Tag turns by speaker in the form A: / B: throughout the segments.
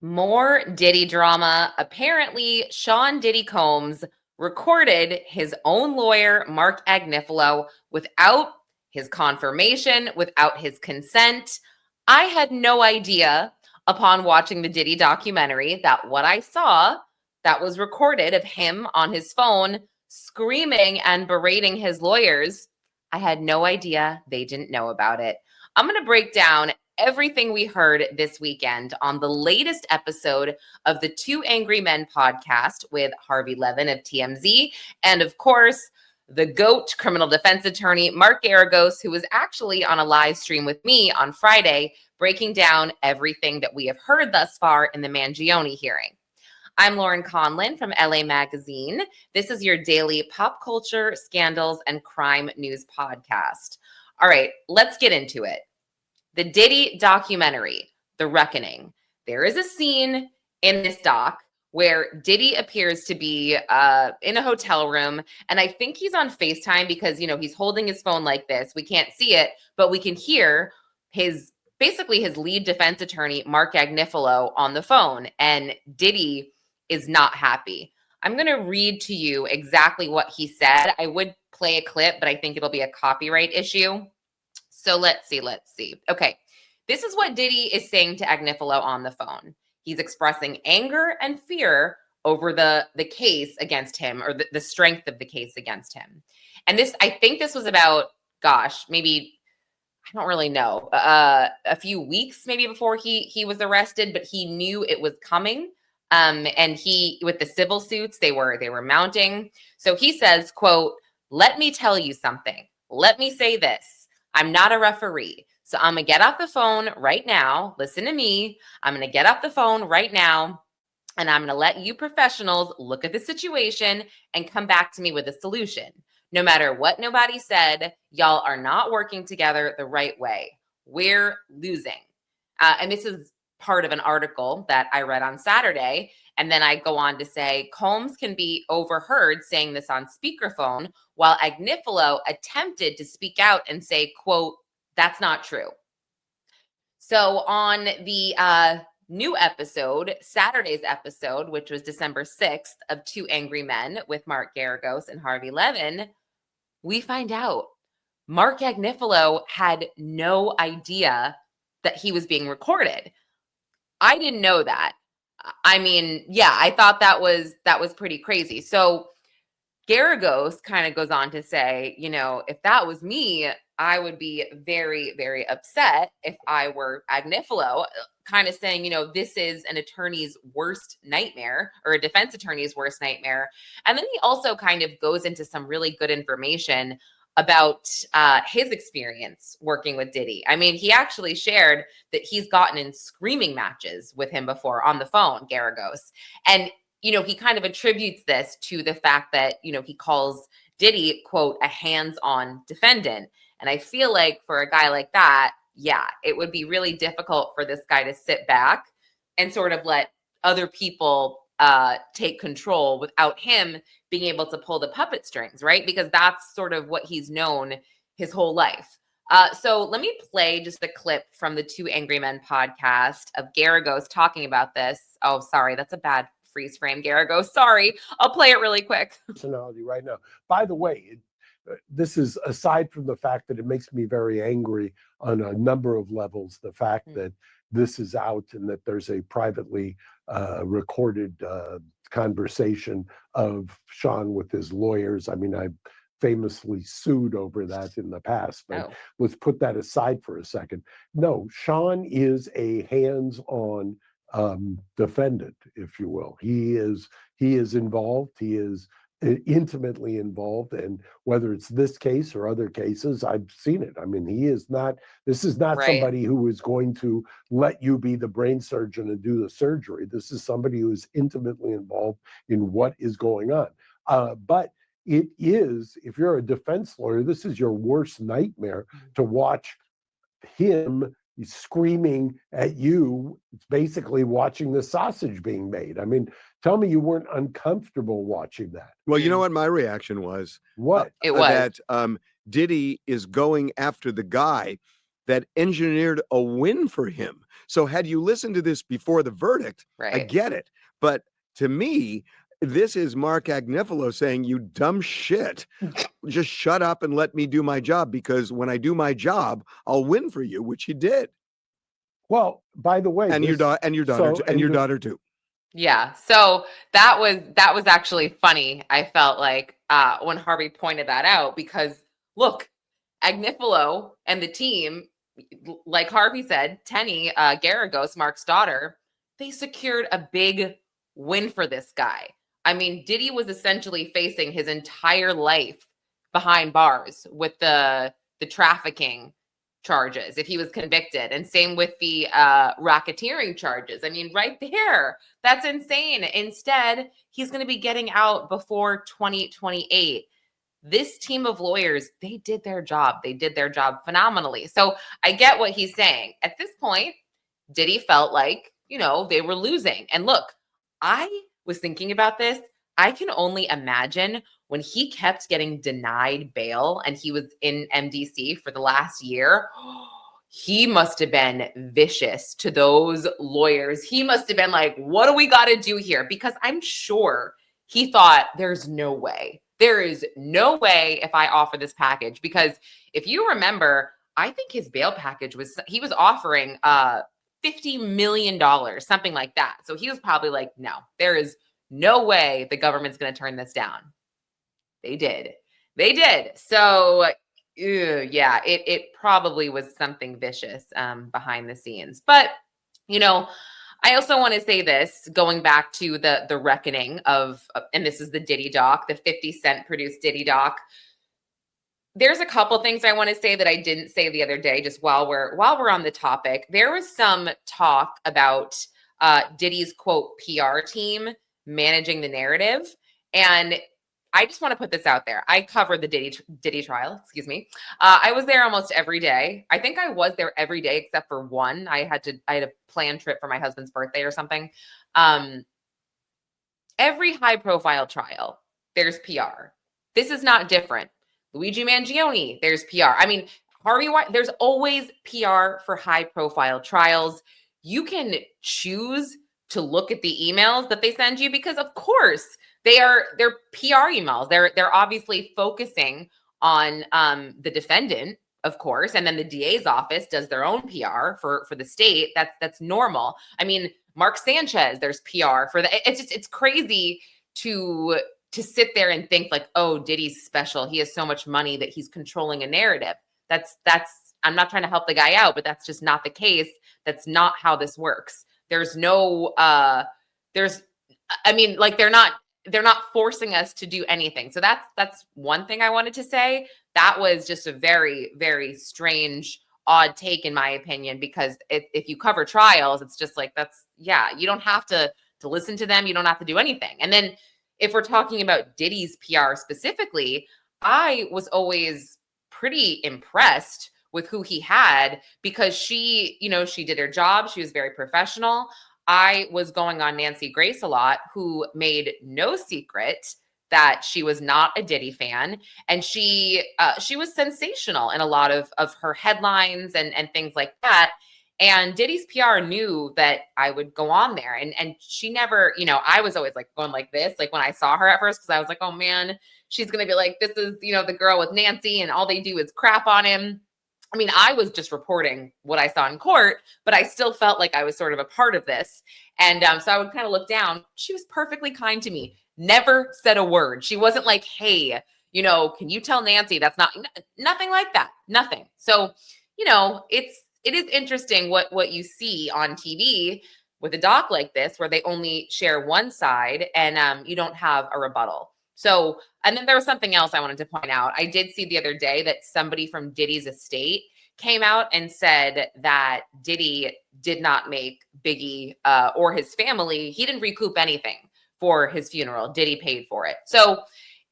A: More Diddy drama. Apparently, Sean Diddy Combs recorded his own lawyer, Marc Agnifilo, without his confirmation, without his consent. I had no idea upon watching the Diddy documentary that what I saw that was recorded of him on his phone screaming and berating his lawyers, I had no idea they didn't know about it. I'm going to break down everything we heard this weekend on the latest episode of the Two Angry Men podcast with Harvey Levin of TMZ. And of course, the GOAT criminal defense attorney, Marc Geragos, who was actually on a live stream with me on Friday, breaking down everything that we have heard thus far in the Mangione hearing. I'm Lauren Conlin from LA Magazine. This is your daily pop culture, scandals, and crime news podcast. All right, let's get into it. The Diddy documentary, The Reckoning. There is a scene in this doc where Diddy appears to be in a hotel room, and I think he's on FaceTime because, he's holding his phone like this. We can't see it, but we can hear his lead defense attorney, Marc Agnifilo, on the phone, and Diddy is not happy. I'm going to read to you exactly what he said. I would play a clip, but I think it'll be a copyright issue. So let's see. Okay, this is what Diddy is saying to Agnifilo on the phone. He's expressing anger and fear over the case against him, or the strength of the case against him. And I think this was about, maybe, I don't really know, a few weeks maybe before he was arrested, but he knew it was coming. And with the civil suits, they were mounting. So he says, quote, "Let me tell you something. Let me say this. I'm not a referee. So I'm going to get off the phone right now. Listen to me. I'm going to get off the phone right now. And I'm going to let you professionals look at the situation and come back to me with a solution. No matter what nobody said, y'all are not working together the right way. We're losing." And this is part of an article that I read on Saturday. And then I go on to say, Combs can be overheard saying this on speakerphone while Agnifilo attempted to speak out and say, quote, "That's not true." So on the new episode, Saturday's episode, which was December 6th of Two Angry Men with Marc Geragos and Harvey Levin, we find out Marc Agnifilo had no idea that he was being recorded. I didn't know that. I mean, yeah, I thought that was pretty crazy. So Geragos kind of goes on to say, if that was me, I would be very, very upset if I were Agnifilo, kind of saying, this is an attorney's worst nightmare, or a defense attorney's worst nightmare. And then he also kind of goes into some really good information about his experience working with Diddy. I mean, he actually shared that he's gotten in screaming matches with him before on the phone, Geragos. And, he kind of attributes this to the fact that, he calls Diddy, quote, "a hands-on defendant." And I feel like for a guy like that, yeah, it would be really difficult for this guy to sit back and sort of let other people take control without him being able to pull the puppet strings, right? Because that's sort of what he's known his whole life. So let me play just a clip from the Two Angry Men podcast of Geragos talking about this. Oh, sorry, that's a bad freeze frame, Geragos. Sorry, I'll play it really quick.
B: Personality right now. By the way, this is aside from the fact that it makes me very angry on a number of levels, the fact that this is out and that there's a privately recorded conversation of Sean with his lawyers. I mean, I famously sued over that in the past, but let's put that aside for a second. No, Sean is a hands-on defendant, if you will. He is involved. He is intimately involved, and whether it's this case or other cases, I've seen it. I mean, this is not somebody who is going to let you be the brain surgeon and do the surgery. This is somebody who is intimately involved in what is going on. But it is, if you're a defense lawyer, this is your worst nightmare to watch him screaming at you. It's basically watching the sausage being made. I mean, tell me you weren't uncomfortable watching that.
C: Well, you know what my reaction was?
B: What?
A: It was
C: that Diddy is going after the guy that engineered a win for him. So had you listened to this before the verdict, I
A: Right.
C: get it. But to me, this is Marc Agnifilo saying, you dumb shit, just shut up and let me do my job, because when I do my job, I'll win for you, which he did.
B: Well, by the way,
C: And your daughter too.
A: Yeah. So that was actually funny. I felt like when Harvey pointed that out, because look, Agnifilo and the team, like Harvey said, Tenny, Geragos, Mark's daughter, they secured a big win for this guy. I mean, Diddy was essentially facing his entire life behind bars with the trafficking charges if he was convicted, and same with the racketeering charges. I mean, right there, that's insane. Instead, he's going to be getting out before 2028. This team of lawyers, they did their job. They did their job phenomenally. So I get what he's saying. At this point, Diddy felt like, they were losing. And look, I was thinking about this. I can only imagine when he kept getting denied bail and he was in MDC for the last year. He must have been vicious to those lawyers. He must have been like, what do we got to do here? Because I'm sure he thought, there's no way. There is no way if I offer this package. Because if you remember, I think his bail package he was offering $50 million, something like that. So he was probably like, no, there is no way the government's going to turn this down. They did. So yeah, it probably was something vicious behind the scenes. But, I also want to say this, going back to the reckoning of, and this is the Diddy doc, the 50 Cent produced Diddy doc. There's a couple things I want to say that I didn't say the other day, just while we're on the topic. There was some talk about Diddy's, quote, PR team managing the narrative. And I just want to put this out there. I covered the Diddy trial, excuse me. I was there almost every day. I think I was there every day except for one. I had a planned trip for my husband's birthday or something. Every high profile trial, there's PR. This is not different. Luigi Mangione, there's PR. I mean, Harvey Weinstein, there's always PR for high profile trials. You can choose to look at the emails that they send you, because of course they're PR emails. They're obviously focusing on the defendant, of course, and then the DA's office does their own PR for the state. That's normal. I mean, Mark Sanchez, there's PR for that. It's crazy to sit there and think like, oh, Diddy's special. He has so much money that he's controlling a narrative. That's I'm not trying to help the guy out, but that's just not the case. That's not how this works. There's no they're not forcing us to do anything. So that's one thing I wanted to say. That was just a very, very strange, odd take, in my opinion, because if you cover trials, it's just like, you don't have to listen to them. You don't have to do anything. And then if we're talking about Diddy's PR specifically, I was always pretty impressed with who he had, because she did her job. She was very professional. I was going on Nancy Grace a lot, who made no secret that she was not a Diddy fan. And she was sensational in a lot of her headlines and things like that. And Diddy's PR knew that I would go on there. And she never, I was always like going like this, like when I saw her at first, because I was like, oh man, she's going to be like, this is, the girl with Nancy, and all they do is crap on him. I mean, I was just reporting what I saw in court, but I still felt like I was sort of a part of this. And so I would kind of look down. She was perfectly kind to me, never said a word. She wasn't like, hey, can you tell Nancy that's not, nothing like that, nothing. So, it is interesting what you see on TV with a doc like this, where they only share one side and you don't have a rebuttal. So, and then there was something else I wanted to point out. I did see the other day that somebody from Diddy's estate came out and said that Diddy did not make Biggie or his family, he didn't recoup anything for his funeral. Diddy paid for it. So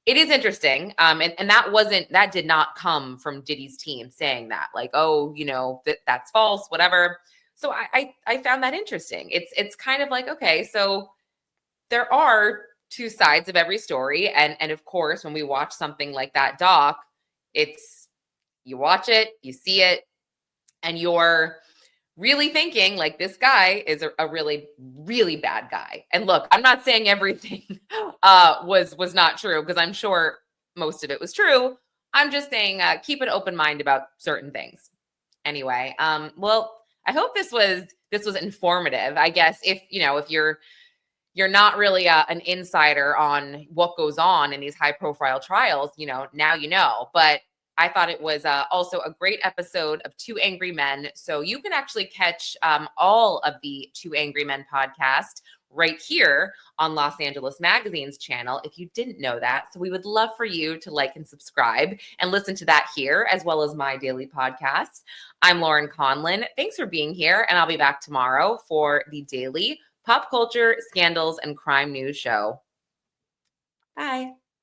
A: it is interesting. And that did not come from Diddy's team saying that, like, oh, that's false, whatever. So I found that interesting. It's kind of like, okay, so there are two sides of every story. And of course, when we watch something like that you watch it, you see it, and you're really thinking like this guy is a really, really bad guy. And look, I'm not saying everything was not true, because I'm sure most of it was true. I'm just saying keep an open mind about certain things. Anyway, well, I hope this was informative. I guess if you're not really an insider on what goes on in these high profile trials, now you know. But I thought it was also a great episode of Two Angry Men. So you can actually catch all of the Two Angry Men podcast right here on Los Angeles Magazine's channel, if you didn't know that. So we would love for you to like and subscribe and listen to that here, as well as my daily podcast. I'm Lauren Conlin. Thanks for being here, and I'll be back tomorrow for the daily pop culture, scandals, and crime news show. Bye.